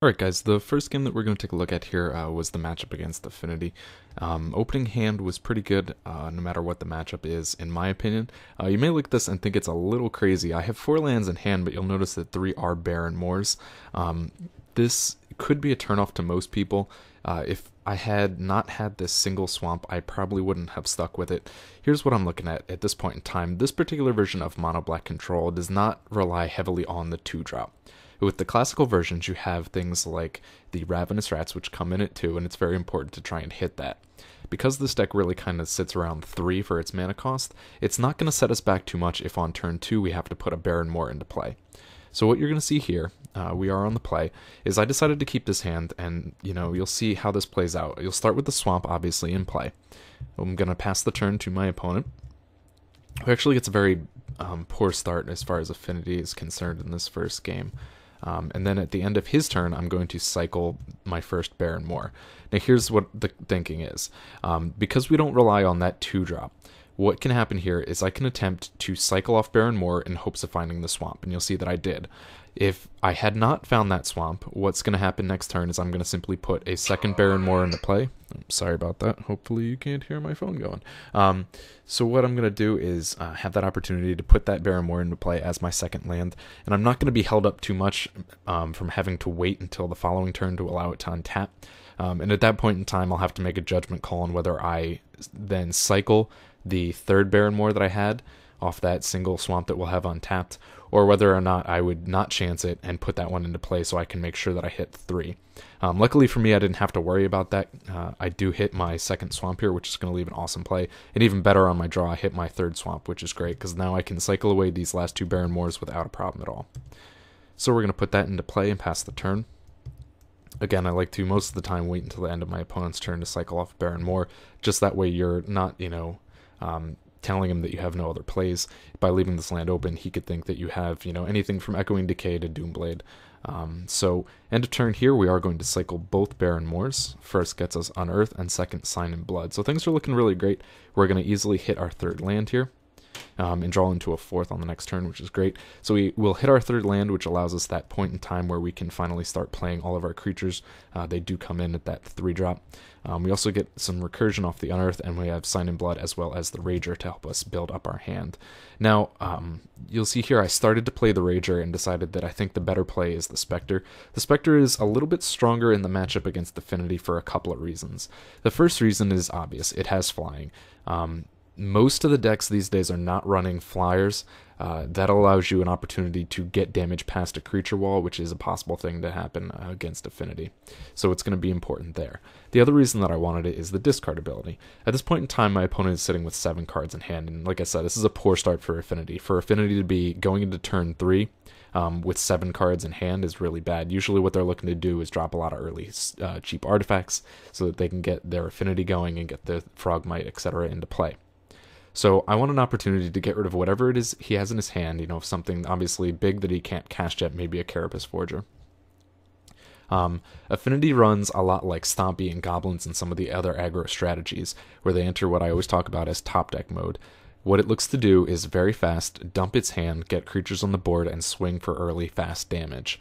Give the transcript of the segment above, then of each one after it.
Alright guys, the first game that we're going to take a look at here was the matchup against Affinity. Opening hand was pretty good, no matter what the matchup is, in my opinion. You may look at this and think it's a little crazy. I have 4 lands in hand, but you'll notice that 3 are Barren Moors. This could be a turnoff to most people. If I had not had this single swamp, I probably wouldn't have stuck with it. Here's what I'm looking at this point in time. This particular version of Mono Black Control does not rely heavily on the 2-drop. With the classical versions, you have things like the Ravenous Rats, which come in at 2, and it's very important to try and hit that. Because this deck really kind of sits around 3 for its mana cost, it's not going to set us back too much if on turn 2 we have to put a Barren Moor into play. So what you're going to see here, we are on the play, is I decided to keep this hand, and you'll see how this plays out. You'll start with the swamp, obviously, in play. I'm going to pass the turn to my opponent, who actually gets a very poor start as far as Affinity is concerned in this first game. And then at the end of his turn, I'm going to cycle my first Barren Moor. Now here's what the thinking is. Because we don't rely on that 2-drop, what can happen here is I can attempt to cycle off Barren Moor in hopes of finding the swamp, and you'll see that I did. If I had not found that swamp, what's going to happen next turn is I'm going to simply put a second Barren Moor into play. Sorry about that. Hopefully you can't hear my phone going. So what I'm going to do is have that opportunity to put that Barren Moor into play as my second land, and I'm not going to be held up too much from having to wait until the following turn to allow it to untap. And at that point in time, I'll have to make a judgment call on whether I then cycle the third Barren Moor that I had off that single swamp that we'll have untapped, or whether or not I would not chance it and put that one into play so I can make sure that I hit 3. Luckily for me, I didn't have to worry about that. I do hit my second swamp here, which is going to leave an awesome play, and even better on my draw, I hit my third swamp, which is great, because now I can cycle away these last 2 Barren Moors without a problem at all. So we're going to put that into play and pass the turn. Again, I like to most of the time wait until the end of my opponent's turn to cycle off Barren Moor, just that way you're not, telling him that you have no other plays. By leaving this land open, he could think that you have, anything from Echoing Decay to Doomblade. So, end of turn here, we are going to cycle both Barren Moors. First gets us Unearth, and second Sign in Blood. So things are looking really great. We're going to easily hit our third land here. And draw into a fourth on the next turn, which is great. So we will hit our third land, which allows us that point in time where we can finally start playing all of our creatures. They do come in at that 3-drop. We also get some recursion off the Unearth, and we have Sign in Blood as well as the Rager to help us build up our hand. Now, you'll see here I started to play the Rager and decided that I think the better play is the Spectre. The Spectre is a little bit stronger in the matchup against Affinity for a couple of reasons. The first reason is obvious. It has flying. Most of the decks these days are not running flyers. That allows you an opportunity to get damage past a creature wall, which is a possible thing to happen against Affinity. So it's going to be important there. The other reason that I wanted it is the discard ability. At this point in time, my opponent is sitting with 7 cards in hand, and like I said, this is a poor start for Affinity. For Affinity to be going into turn 3 with 7 cards in hand is really bad. Usually what they're looking to do is drop a lot of early cheap artifacts so that they can get their Affinity going and get the Frogmite, etc. into play. So I want an opportunity to get rid of whatever it is he has in his hand, something obviously big that he can't cast yet, maybe a Carapace Forger. Affinity runs a lot like Stompy and Goblins and some of the other aggro strategies, where they enter what I always talk about as top deck mode. What it looks to do is very fast, dump its hand, get creatures on the board, and swing for early, fast damage.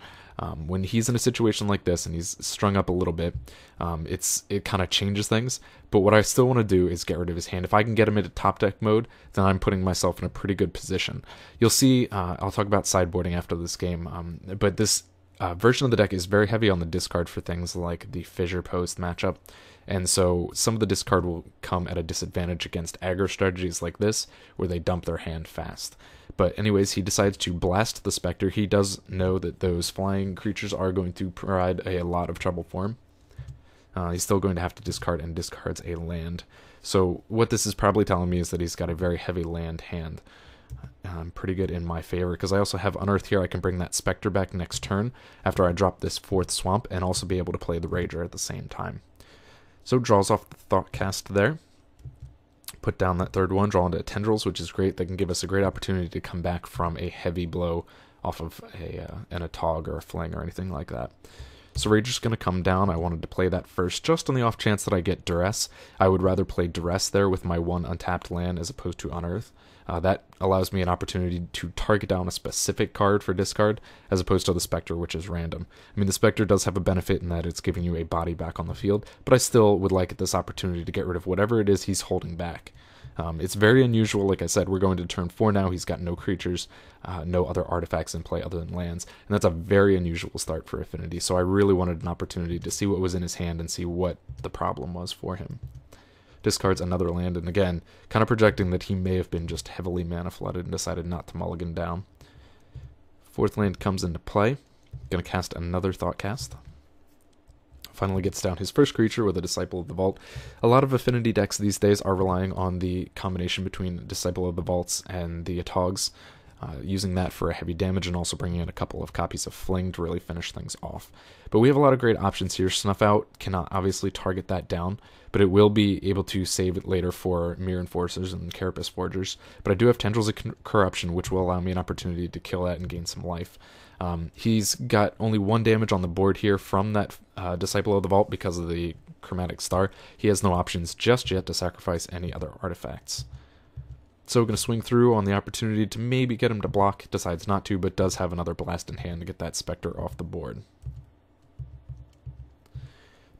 When he's in a situation like this and he's strung up a little bit, it kind of changes things. But what I still want to do is get rid of his hand. If I can get him into top deck mode, then I'm putting myself in a pretty good position. You'll see, I'll talk about sideboarding after this game, but this version of the deck is very heavy on the discard for things like the Fissure Post matchup. And so some of the discard will come at a disadvantage against aggro strategies like this, where they dump their hand fast. But anyways, he decides to blast the Spectre. He does know that those flying creatures are going to provide a lot of trouble for him. He's still going to have to discard, and discards a land. So what this is probably telling me is that he's got a very heavy land hand. Pretty good in my favor, because I also have Unearth here. I can bring that Spectre back next turn after I drop this 4th swamp, and also be able to play the Rager at the same time. So draws off the Thoughtcast there. Put down that 3rd one, draw into Tendrils, which is great. That can give us a great opportunity to come back from a heavy blow off of a Tog or a Fling or anything like that. So Rager's going to come down. I wanted to play that first, just on the off chance that I get Duress. I would rather play Duress there with my 1 untapped land as opposed to Unearth. That allows me an opportunity to target down a specific card for discard, as opposed to the Spectre, which is random. I mean, the Spectre does have a benefit in that it's giving you a body back on the field, but I still would like this opportunity to get rid of whatever it is he's holding back. It's very unusual. Like I said, we're going to turn 4 now. He's got no creatures, no other artifacts in play other than lands, and that's a very unusual start for Affinity, so I really wanted an opportunity to see what was in his hand and see what the problem was for him. Discards another land, and again, kind of projecting that he may have been just heavily mana flooded and decided not to mulligan down. 4th land comes into play. Going to cast another Thoughtcast. Finally gets down his first creature with a Disciple of the Vault. A lot of Affinity decks these days are relying on the combination between Disciple of the Vaults and the Atogs, using that for a heavy damage and also bringing in a couple of copies of Fling to really finish things off. But we have a lot of great options here. Snuff Out cannot obviously target that down, but it will be able to save it later for Mirror Enforcers and Carapace Forgers. But I do have Tendrils of Corruption, which will allow me an opportunity to kill that and gain some life. He's got only 1 damage on the board here from that Disciple of the Vault because of the Chromatic Star. He has no options just yet to sacrifice any other artifacts. So we're going to swing through on the opportunity to maybe get him to block. Decides not to, but does have another blast in hand to get that Spectre off the board.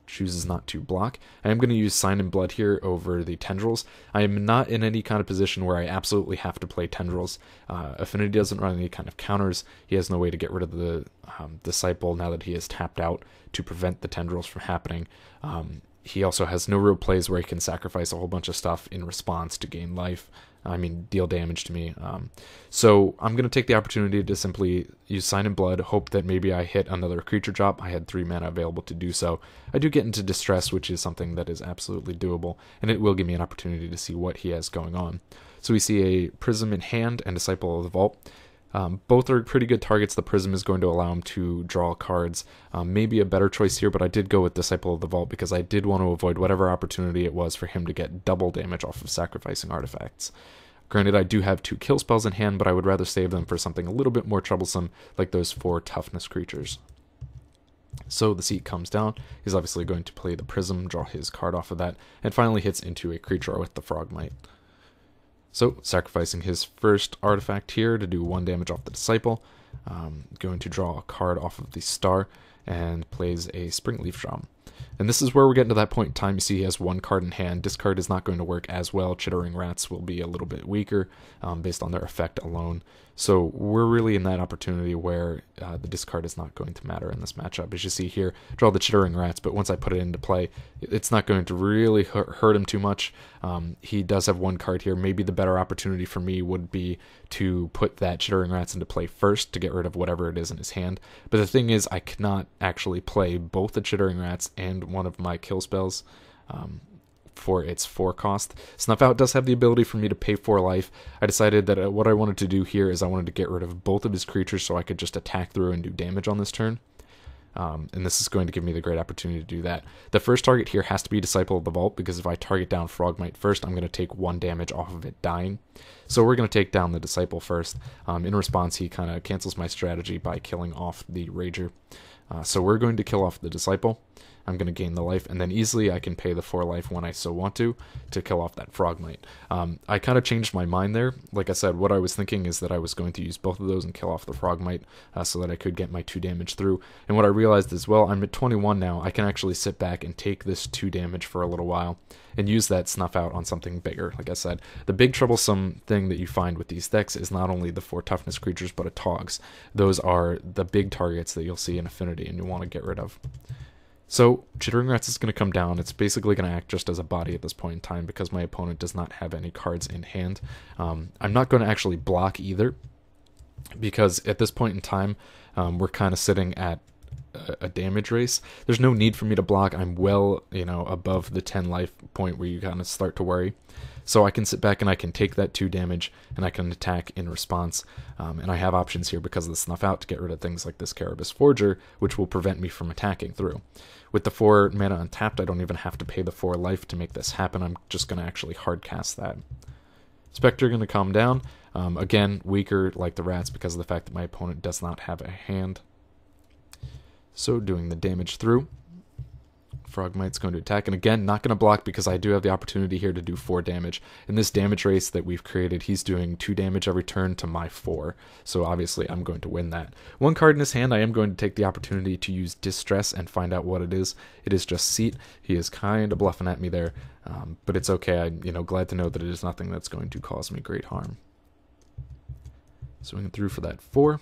Chooses not to block. I am going to use Sign in Blood here over the Tendrils. I am not in any kind of position where I absolutely have to play Tendrils. Affinity doesn't run any kind of counters. He has no way to get rid of the Disciple now that he is tapped out to prevent the Tendrils from happening. He also has no real plays where he can sacrifice a whole bunch of stuff in response to gain life. I mean, deal damage to me. So I'm going to take the opportunity to simply use Sign in Blood, hope that maybe I hit another creature drop. I had 3 mana available to do so. I do get into Distress, which is something that is absolutely doable, and it will give me an opportunity to see what he has going on. So we see a Prism in hand and Disciple of the Vault. Both are pretty good targets. The Prism is going to allow him to draw cards. Maybe a better choice here, but I did go with Disciple of the Vault because I did want to avoid whatever opportunity it was for him to get double damage off of sacrificing artifacts. Granted, I do have 2 kill spells in hand, but I would rather save them for something a little bit more troublesome, like those 4 toughness creatures. So the seat comes down. He's obviously going to play the Prism, draw his card off of that, and finally hits into a creature with the Frogmite. So, sacrificing his first artifact here to do 1 damage off the Disciple, going to draw a card off of the Star, and plays a Springleaf Drum. And this is where we're getting to that point in time. You see he has 1 card in hand. Discard is not going to work as well. Chittering Rats will be a little bit weaker based on their effect alone. So we're really in that opportunity where the discard is not going to matter in this matchup. As you see here, draw the Chittering Rats, but once I put it into play, it's not going to really hurt him too much. He does have 1 card here. Maybe the better opportunity for me would be to put that Chittering Rats into play first to get rid of whatever it is in his hand. But the thing is, I cannot actually play both the Chittering Rats and one of my kill spells for its 4 cost. Snuff Out does have the ability for me to pay 4 life. I decided that what I wanted to do here is I wanted to get rid of both of his creatures so I could just attack through and do damage on this turn. And this is going to give me the great opportunity to do that. The first target here has to be Disciple of the Vault, because if I target down Frogmite first, I'm going to take 1 damage off of it dying. So we're going to take down the Disciple first. In response, he kind of cancels my strategy by killing off the Rager. So we're going to kill off the Disciple. I'm going to gain the life, and then easily I can pay the 4 life when I so want to kill off that Frogmite. I kind of changed my mind there. Like I said, what I was thinking is that I was going to use both of those and kill off the Frogmite so that I could get my 2 damage through. And what I realized is, well, I'm at 21 now. I can actually sit back and take this 2 damage for a little while and use that Snuff Out on something bigger. Like I said, the big troublesome thing that you find with these decks is not only the 4 toughness creatures, but Atogs. Those are the big targets that you'll see in Affinity and you want to get rid of. So, Chittering Rats is going to come down. It's basically going to act just as a body at this point in time because my opponent does not have any cards in hand. I'm not going to actually block either because at this point in time, we're kind of sitting at a damage race. There's no need for me to block. I'm well, above the 10 life point where you kind of start to worry. So I can sit back and I can take that 2 damage and I can attack in response. And I have options here because of the Snuff Out to get rid of things like this Carapace Forger, which will prevent me from attacking through. With the 4 mana untapped, I don't even have to pay the 4 life to make this happen. I'm just going to actually hard cast that. Spectre going to calm down. Again, weaker like the Rats because of the fact that my opponent does not have a hand. So doing the damage through. Frogmite's going to attack, and again, not going to block because I do have the opportunity here to do 4 damage. In this damage race that we've created, he's doing 2 damage every turn to my 4, so obviously I'm going to win that. 1 card in his hand, I am going to take the opportunity to use Distress and find out what it is. It is just Seat. He is kind of bluffing at me there, but it's okay. I'm glad to know that it is nothing that's going to cause me great harm. Swinging through for that 4.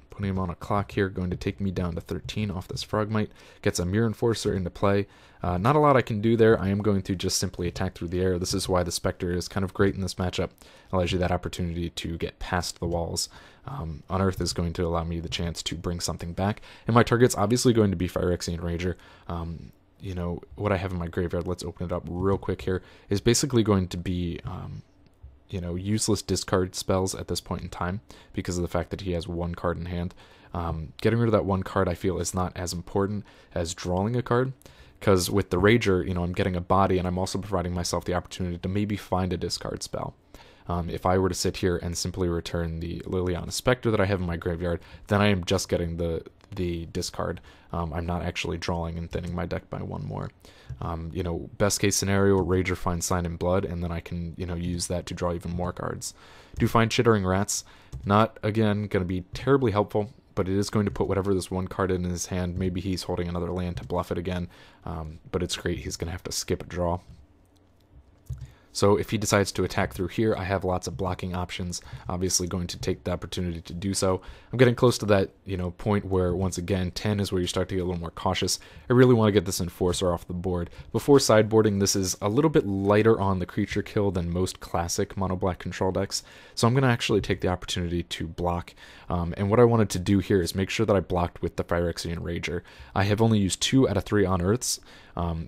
Putting him on a clock here, going to take me down to 13 off this Frogmite. Gets a Mirror Enforcer into play. Not a lot I can do there. I am going to just simply attack through the air. This is why the Spectre is kind of great in this matchup. Allows you that opportunity to get past the walls. Unearth is going to allow me the chance to bring something back. And my target's obviously going to be Phyrexian Rager. What I have in my graveyard, let's open it up real quick here, is basically going to be useless discard spells at this point in time because of the fact that he has 1 card in hand. Getting rid of that 1 card I feel is not as important as drawing a card, because with the Rager, I'm getting a body and I'm also providing myself the opportunity to maybe find a discard spell. If I were to sit here and simply return the Liliana Spectre that I have in my graveyard, then I am just getting the discard. I'm not actually drawing and thinning my deck by 1 more. Best case scenario, Rager finds Sign in Blood, and then I can, use that to draw even more cards. Do find Chittering Rats. Not, again, going to be terribly helpful, but it is going to put whatever this 1 card in his hand. Maybe he's holding another land to bluff it again, but it's great. He's going to have to skip a draw. So if he decides to attack through here, I have lots of blocking options. Obviously going to take the opportunity to do so. I'm getting close to that, point where, once again, 10 is where you start to get a little more cautious. I really want to get this Enforcer off the board. Before sideboarding, this is a little bit lighter on the creature kill than most classic mono-black control decks. So I'm going to actually take the opportunity to block. And what I wanted to do here is make sure that I blocked with the Phyrexian Rager. I have only used 2 out of 3 Unearths.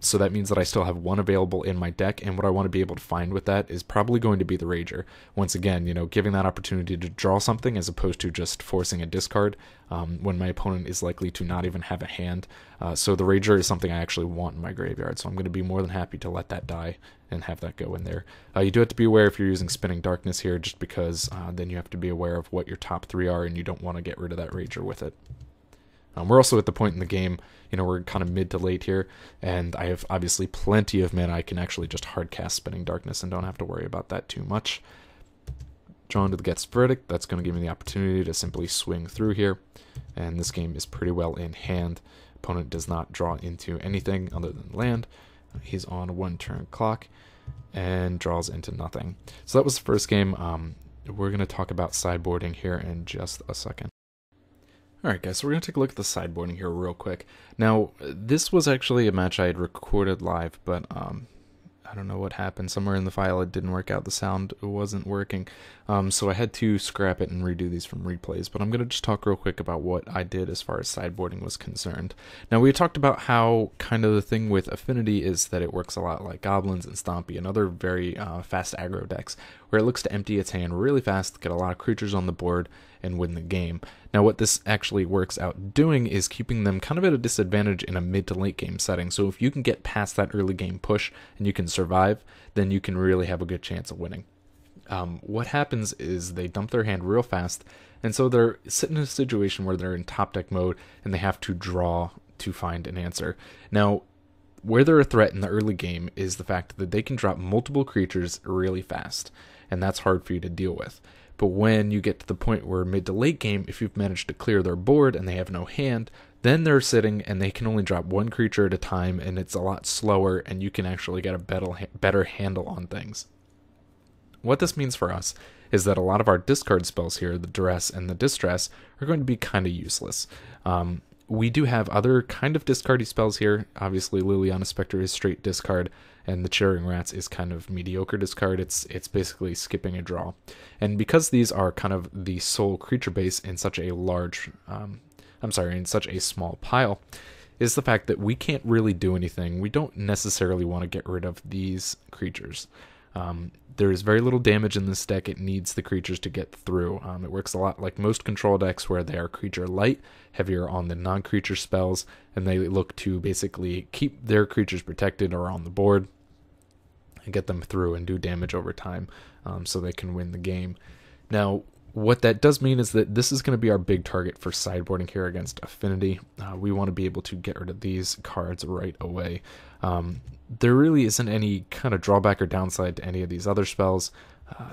So that means that I still have 1 available in my deck, and what I want to be able to find with that is probably going to be the Rager. Once again, giving that opportunity to draw something as opposed to just forcing a discard when my opponent is likely to not even have a hand. So the Rager is something I actually want in my graveyard, so I'm going to be more than happy to let that die and have that go in there. You do have to be aware if you're using Spinning Darkness here, just because then you have to be aware of what your top 3 are, and you don't want to get rid of that Rager with it. We're also at the point in the game, we're kind of mid to late here, and I have obviously plenty of mana. I can actually just hardcast Spinning Darkness and don't have to worry about that too much. Drawn to the Get's Verdict, that's going to give me the opportunity to simply swing through here, and this game is pretty well in hand. Opponent does not draw into anything other than land. He's on a 1-turn clock and draws into nothing. So that was the first game. We're going to talk about sideboarding here in just a second. Alright guys, so we're going to take a look at the sideboarding here real quick. Now, this was actually a match I had recorded live, but I don't know what happened. Somewhere in the file it didn't work out. The sound wasn't working. So I had to scrap it and redo these from replays. But I'm going to just talk real quick about what I did as far as sideboarding was concerned. Now, we talked about how kind of the thing with Affinity is that it works a lot like Goblins and Stompy and other very fast aggro decks, where it looks to empty its hand really fast, get a lot of creatures on the board, and win the game. Now what this actually works out doing is keeping them kind of at a disadvantage in a mid to late game setting. So if you can get past that early game push and you can survive, then you can really have a good chance of winning. What happens is they dump their hand real fast, and so they're sitting in a situation where they're in top deck mode and they have to draw to find an answer. Now, where they're a threat in the early game is the fact that they can drop multiple creatures really fast, and that's hard for you to deal with. But when you get to the point where mid to late game, if you've managed to clear their board and they have no hand, then they're sitting and they can only drop 1 creature at a time, and it's a lot slower, and you can actually get a better handle on things. What this means for us is that a lot of our discard spells here, the Duress and the Distress, are going to be kind of useless. We do have other kind of discardy spells here. Obviously, Liliana Spectre is straight discard, and the Chittering Rats is kind of mediocre discard. It's basically skipping a draw. And because these are kind of the sole creature base in such a in such a small pile, is the fact that we can't really do anything. We don't necessarily want to get rid of these creatures. There is very little damage in this deck. It needs the creatures to get through. It works a lot like most control decks where they are creature light, heavier on the non-creature spells, and they look to basically keep their creatures protected or on the board and get them through and do damage over time so they can win the game. Now, What that does mean is that this is going to be our big target for sideboarding here against Affinity. We want to be able to get rid of these cards right away. There really isn't any kind of drawback or downside to any of these other spells.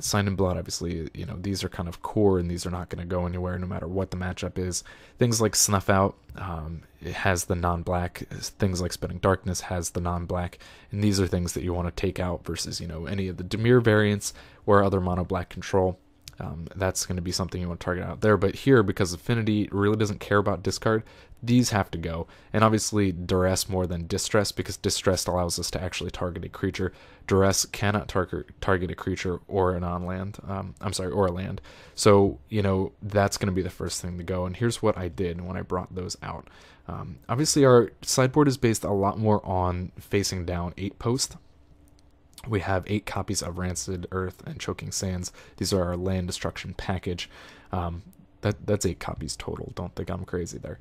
Sign in Blood, obviously, these are kind of core and these are not going to go anywhere no matter what the matchup is. Things like Snuff Out, it has the non-black. Things like Spinning Darkness has the non-black, and these are things that you want to take out versus, any of the Dimir variants or other mono-black control. That's going to be something you want to target out there. But here, because Affinity really doesn't care about discard, these have to go. And obviously Duress more than Distress, because Distress allows us to actually target a creature. Duress cannot target a creature or a non-land. Or a land. So, that's going to be the first thing to go. And here's what I did when I brought those out. Obviously our sideboard is based a lot more on facing down 8 post. We have 8 copies of Rancid Earth and Choking Sands. These are our land destruction package. That's 8 copies total. Don't think I'm crazy there.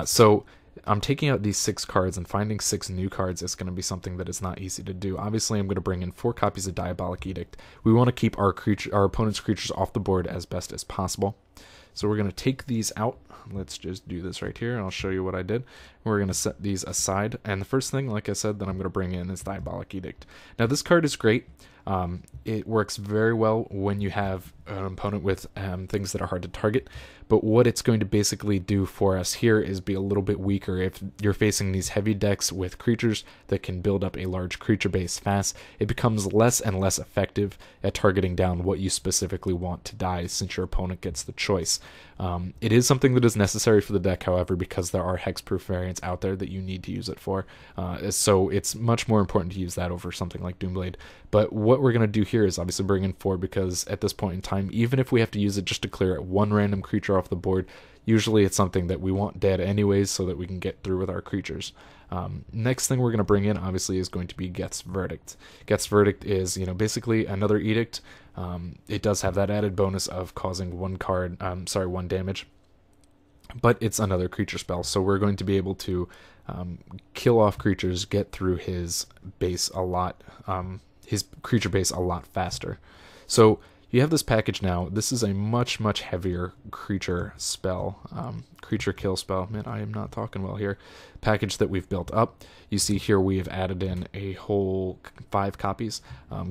So I'm taking out these 6 cards, and finding 6 new cards is going to be something that is not easy to do. Obviously, I'm going to bring in 4 copies of Diabolic Edict. We want to keep our opponent's creatures off the board as best as possible. So we're going to take these out. Let's just do this right here, and I'll show you what I did. We're going to set these aside, and the first thing, like I said, that I'm going to bring in is Diabolic Edict. Now, this card is great. It works very well when you have an opponent with things that are hard to target, but what it's going to basically do for us here is be a little bit weaker. If you're facing these heavy decks with creatures that can build up a large creature base fast, it becomes less and less effective at targeting down what you specifically want to die, since your opponent gets the choice. It is something that is necessary for the deck, however, because there are hexproof variants out there that you need to use it for, so it's much more important to use that over something like Doomblade. But what we're going to do here is obviously bring in 4, because at this point in time, even if we have to use it just to clear one random creature off the board, usually it's something that we want dead anyways so that we can get through with our creatures. Next thing we're going to bring in, obviously, is going to be Geth's Verdict. Geth's Verdict is, basically another edict. It does have that added bonus of causing one damage, but it's another creature spell, so we're going to be able to kill off creatures, get through his base a lot, his creature base a lot faster. So you have this package now. This is a much heavier creature spell, creature kill spell. Man, I am not talking well here. Package that we've built up. You see here we have added in a whole 5 copies,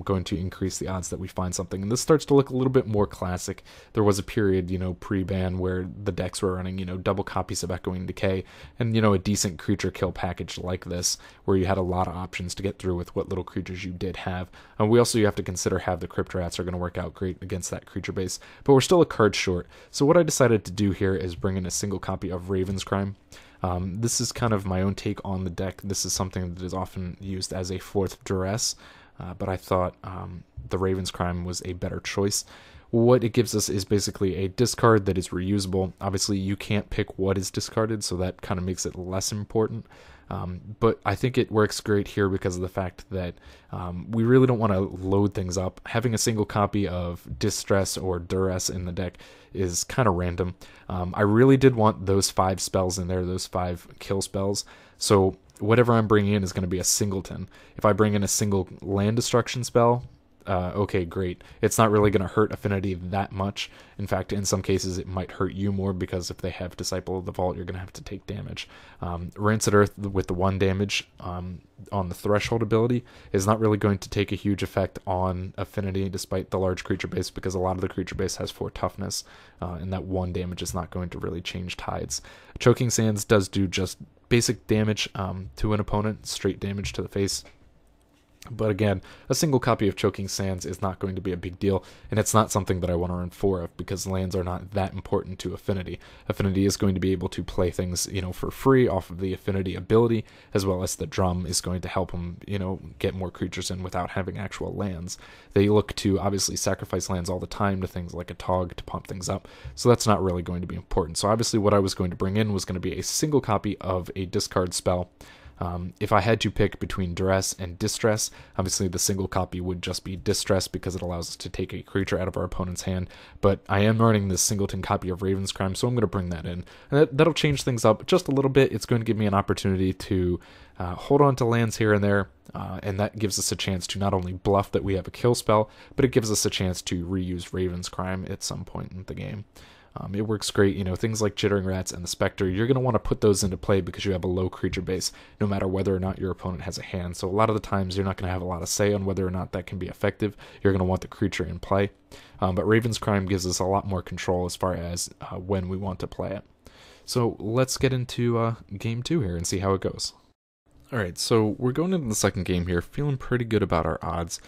going to increase the odds that we find something. And this starts to look a little bit more classic. There was a period, pre-ban where the decks were running, double copies of Echoing Decay and, a decent creature kill package like this, where you had a lot of options to get through with what little creatures you did have. And you have to consider how the Crypt Rats are going to work out great against that creature base, but we're still a card short. So what I decided to do here is bring in a single copy of Raven's Crime. This is kind of my own take on the deck. This is something that is often used as a 4th Duress, but I thought the Raven's Crime was a better choice. What it gives us is basically a discard that is reusable. Obviously, you can't pick what is discarded, so that kind of makes it less important. But I think it works great here because of the fact that we really don't want to load things up. Having a single copy of Distress or Duress in the deck is kind of random. I really did want those 5 spells in there, those 5 kill spells. So whatever I'm bringing in is going to be a singleton. If I bring in a single land destruction spell, okay, great. It's not really going to hurt Affinity that much. In fact, in some cases, it might hurt you more, because if they have Disciple of the Vault, you're going to have to take damage. Rancid Earth with the 1 damage on the Threshold ability is not really going to take a huge effect on Affinity, despite the large creature base, because a lot of the creature base has 4 toughness, and that 1 damage is not going to really change tides. Choking Sands does do just basic damage to an opponent, straight damage to the face. But again, a single copy of Choking Sands is not going to be a big deal, and it's not something that I want to run 4 of, because lands are not that important to Affinity. Affinity is going to be able to play things, for free off of the Affinity ability, as well as the drum is going to help them, get more creatures in without having actual lands. They look to obviously sacrifice lands all the time to things like a Tog to pump things up, so that's not really going to be important. So obviously what I was going to bring in was going to be a single copy of a discard spell. If I had to pick between Duress and Distress, obviously the single copy would just be Distress because it allows us to take a creature out of our opponent's hand, but I am running this singleton copy of Raven's Crime, so I'm going to bring that in. And that'll change things up just a little bit. It's going to give me an opportunity to hold on to lands here and there, and that gives us a chance to not only bluff that we have a kill spell, but it gives us a chance to reuse Raven's Crime at some point in the game. It works great, things like Jittering Rats and the Spectre, you're going to want to put those into play because you have a low creature base, no matter whether or not your opponent has a hand. So a lot of the times you're not going to have a lot of say on whether or not that can be effective. You're going to want the creature in play. But Raven's Crime gives us a lot more control as far as when we want to play it. So let's get into game 2 here and see how it goes. Alright, so we're going into the second game here, feeling pretty good about our odds.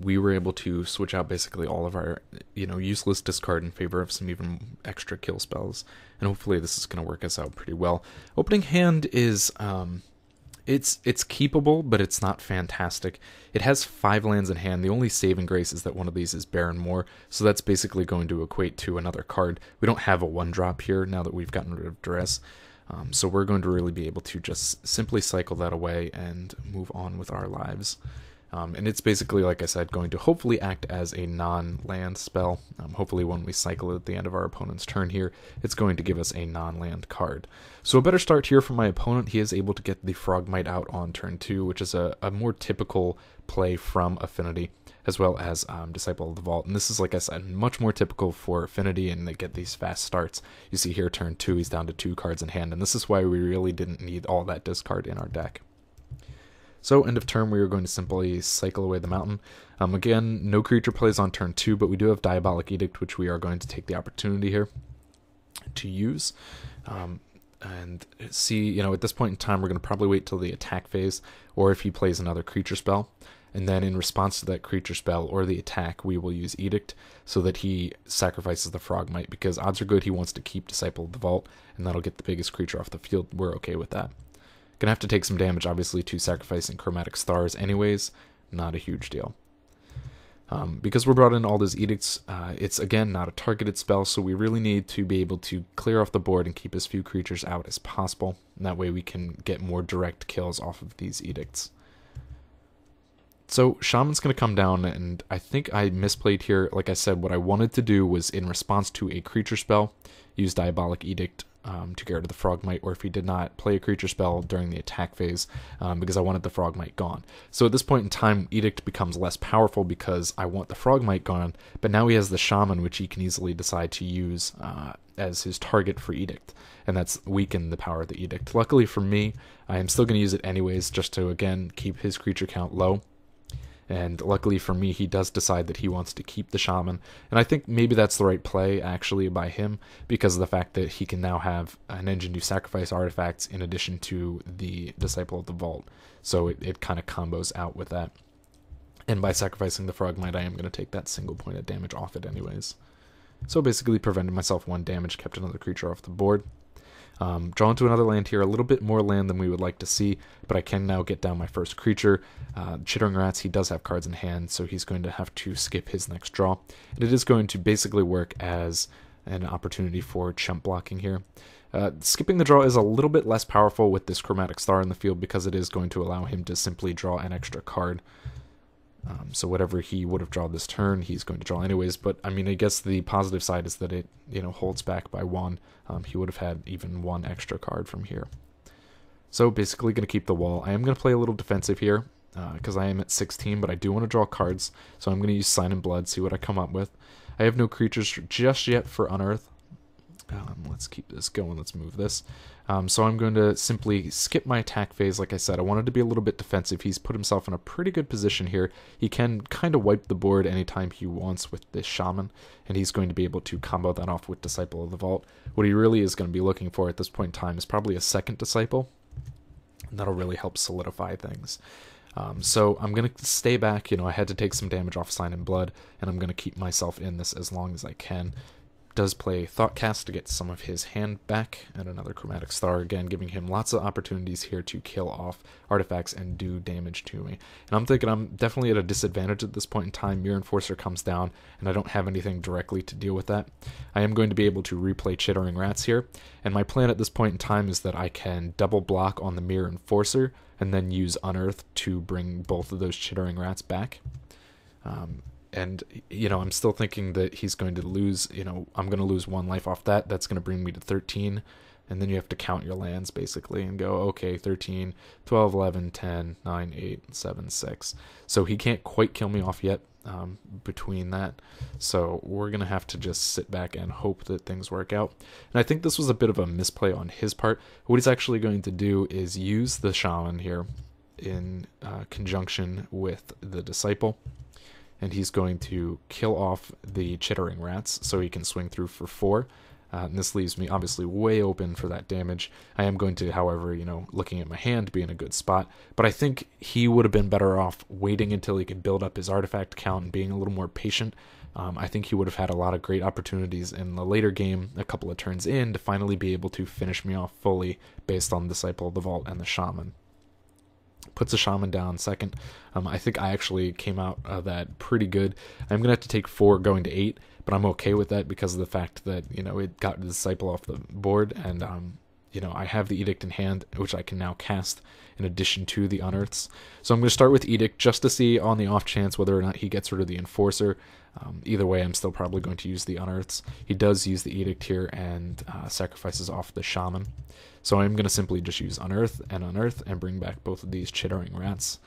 We were able to switch out basically all of our, useless discard in favor of some even extra kill spells, and hopefully this is going to work us out pretty well. Opening hand is, it's keepable, but it's not fantastic. It has 5 lands in hand. The only saving grace is that one of these is Baron Moor, so that's basically going to equate to another card. We don't have a 1-drop here now that we've gotten rid of Duress. So we're going to really be able to just simply cycle that away and move on with our lives. And it's basically, like I said, going to hopefully act as a non-land spell. Hopefully when we cycle it at the end of our opponent's turn here, it's going to give us a non-land card. So a better start here for my opponent. He is able to get the Frogmite out on turn 2, which is a more typical play from Affinity, as well as Disciple of the Vault. And this is, like I said, much more typical for Affinity, and they get these fast starts. You see here, turn 2, he's down to 2 cards in hand, and this is why we really didn't need all that discard in our deck. So, end of turn, we are going to simply cycle away the mountain. Again, no creature plays on turn 2, but we do have Diabolic Edict, which we are going to take the opportunity here to use. And see, at this point in time, we're going to probably wait till the attack phase, or if he plays another creature spell. And then in response to that creature spell or the attack, we will use Edict so that he sacrifices the Frogmite, because odds are good he wants to keep Disciple of the Vault, and that'll get the biggest creature off the field. We're okay with that. Gonna have to take some damage, obviously, to sacrificing Chromatic Stars anyways. Not a huge deal. Because we're brought in all those Edicts, it's, again, not a targeted spell, so we really need to be able to clear off the board and keep as few creatures out as possible. And that way we can get more direct kills off of these Edicts. So Shaman's going to come down, and I think I misplayed here. Like I said, what I wanted to do was, in response to a creature spell, use Diabolic Edict to get rid of the Frogmite, or if he did not, play a creature spell during the attack phase, because I wanted the Frogmite gone. So at this point in time, Edict becomes less powerful because I want the Frogmite gone, but now he has the Shaman, which he can easily decide to use as his target for Edict, and that's weakened the power of the Edict. Luckily for me, I am still going to use it anyways, just to, again, keep his creature count low. And luckily for me, he does decide that he wants to keep the Shaman. And I think maybe that's the right play, actually, by him, because of the fact that he can now have an engine to sacrifice artifacts in addition to the Disciple of the Vault. So it kind of combos out with that. And by sacrificing the Frogmite, I am going to take that single point of damage off it anyways. So basically prevented myself 1 damage, kept another creature off the board. Drawn to another land here, a little bit more land than we would like to see, but I can now get down my first creature. Jittering Rats, he does have cards in hand, so he's going to have to skip his next draw. And it is going to basically work as an opportunity for chump blocking here. Skipping the draw is a little bit less powerful with this Chromatic Star in the field, because it is going to allow him to simply draw an extra card. So whatever he would have drawn this turn, he's going to draw anyways. But I mean, I guess the positive side is that it, holds back by 1. He would have had even 1 extra card from here. So basically going to keep the wall. I am going to play a little defensive here because I am at 16, but I do want to draw cards. So I'm going to use Sign in Blood, see what I come up with. I have no creatures just yet for Unearth. Let's keep this going. Let's move this. So I'm going to simply skip my attack phase. Like I said, I wanted to be a little bit defensive. He's put himself in a pretty good position here. He can kind of wipe the board anytime he wants with this Shaman, and he's going to be able to combo that off with Disciple of the Vault. What he really is going to be looking for at this point in time is probably a second Disciple, and that'll really help solidify things. So I'm going to stay back. I had to take some damage off Sign in Blood, and I'm going to keep myself in this as long as I can. does play Thoughtcast to get some of his hand back, and another Chromatic Star, again giving him lots of opportunities here to kill off artifacts and do damage to me. And I'm thinking I'm definitely at a disadvantage at this point in time. Mirror Enforcer comes down, and I don't have anything directly to deal with that. I am going to be able to replay Chittering Rats here, and my plan at this point in time is that I can double block on the Mirror Enforcer, and then use Unearth to bring both of those Chittering Rats back. And, you know, I'm still thinking that he's going to lose, you know, I'm going to lose 1 life off that. That's going to bring me to 13. And then you have to count your lands, basically, and go, okay, 13, 12, 11, 10, 9, 8, 7, 6. So he can't quite kill me off yet between that. So we're going to have to just sit back and hope that things work out. And I think this was a bit of a misplay on his part. What he's actually going to do is use the Shaman here in conjunction with the Disciple. And he's going to kill off the Chittering Rats so he can swing through for 4. And this leaves me obviously way open for that damage. I am going to, however, you know, looking at my hand, be in a good spot. But I think he would have been better off waiting until he could build up his artifact count and being a little more patient. I think he would have had a lot of great opportunities in the later game, a couple of turns in, to finally be able to finish me off fully based on the Disciple of the Vault and the Shaman. Puts a Shaman down second. I think I actually came out of that pretty good. I'm going to have to take 4 going to 8, but I'm okay with that because of the fact that, you know, it got the Disciple off the board, and, you know, I have the Edict in hand, which I can now cast in addition to the Unearths. So I'm going to start with Edict just to see on the off chance whether or not he gets rid of the Enforcer. Either way, I'm still probably going to use the Unearths. He does use the Edict here and sacrifices off the Shaman. So I'm going to simply just use Unearth and bring back both of these Chittering Rats.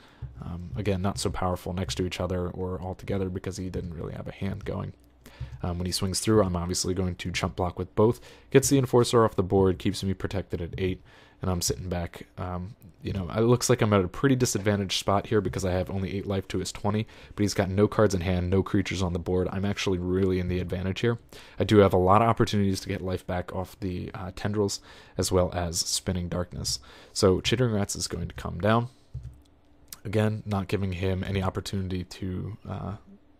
Again, not so powerful next to each other or all together because he didn't really have a hand going. When he swings through, I'm obviously going to chump block with both. Gets the Enforcer off the board, keeps me protected at 8, and I'm sitting back. You know, it looks like I'm at a pretty disadvantaged spot here because I have only 8 life to his 20, but he's got no cards in hand, no creatures on the board. I'm actually really in the advantage here. I do have a lot of opportunities to get life back off the Tendrils, as well as Spinning Darkness. So Chittering Rats is going to come down. Again, not giving him any opportunity to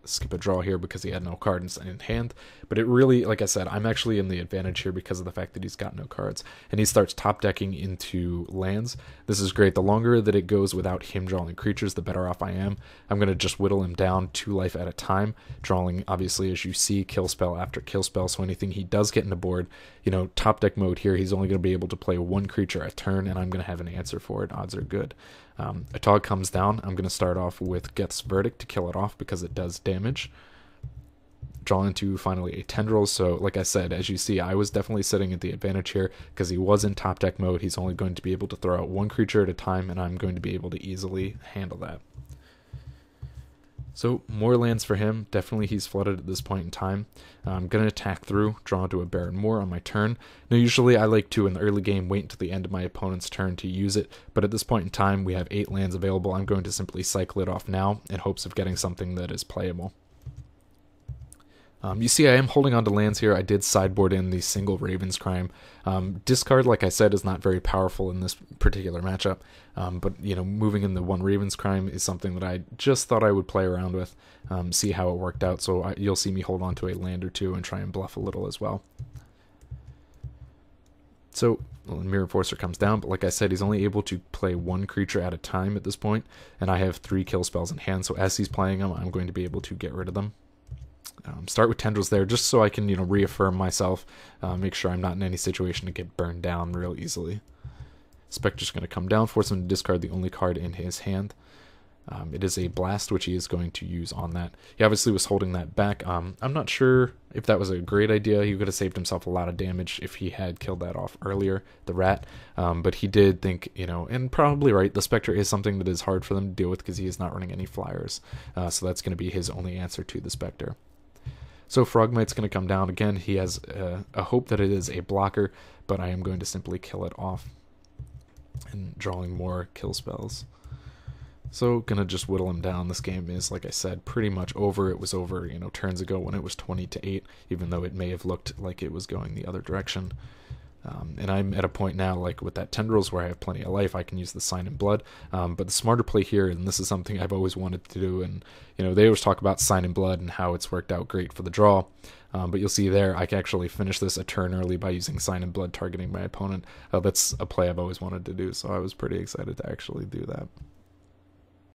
skip a draw here because he had no cards in hand, but it really, like I said, I'm actually in the advantage here because of the fact that he's got no cards, and he starts top decking into lands. This is great. The longer that it goes without him drawing creatures, the better off I am. I'm going to just whittle him down 2 life at a time, drawing, obviously, as you see, kill spell after kill spell, so anything he does get in the board, you know, top deck mode here, he's only going to be able to play 1 creature a turn, and I'm going to have an answer for it. Odds are good. Atog comes down. I'm going to start off with Geth's Verdict to kill it off because it does damage. Draw into finally a Tendril. So like I said, as you see, I was definitely sitting at the advantage here because he was in top deck mode. He's only going to be able to throw out 1 creature at a time, and I'm going to be able to easily handle that. So more lands for him. Definitely he's flooded at this point in time. I'm going to attack through, draw into a Baron Moor on my turn. Now usually I like to, in the early game, wait until the end of my opponent's turn to use it, but at this point in time we have 8 lands available. I'm going to simply cycle it off now in hopes of getting something that is playable. You see I am holding on to lands here. I did sideboard in the single Raven's Crime. Discard, like I said, is not very powerful in this particular matchup, but you know, moving in the 1 Raven's Crime is something that I just thought I would play around with, see how it worked out, so you'll see me hold on to a land or 2 and try and bluff a little as well. So Mirror Enforcer comes down, but like I said, he's only able to play 1 creature at a time at this point, and I have 3 kill spells in hand, so as he's playing them, I'm going to be able to get rid of them. Start with Tendrils there, just so I can, you know, reaffirm myself, make sure I'm not in any situation to get burned down real easily. Spectre's going to come down, force him to discard the only card in his hand. It is a Blast, which he is going to use on that. He obviously was holding that back. I'm not sure if that was a great idea. He could have saved himself a lot of damage if he had killed that off earlier, the rat. But he did think, you know, and probably right, the Spectre is something that is hard for them to deal with because he is not running any flyers. So that's going to be his only answer to the Spectre. So Frogmite's going to come down. Again, he has a hope that it is a blocker, but I am going to simply kill it off. And drawing more kill spells. So gonna just whittle him down. This game is, like I said, pretty much over. It was over, you know, turns ago when it was 20-8, even though it may have looked like it was going the other direction. And I'm at a point now, like with that Tendrils, where I have plenty of life. I can use the Sign in Blood. But the smarter play here, and this is something I've always wanted to do, and you know, they always talk about Sign in Blood and how it's worked out great for the draw. But you'll see there, I can actually finish this a turn early by using Sign in Blood targeting my opponent. That's a play I've always wanted to do, so I was pretty excited to actually do that.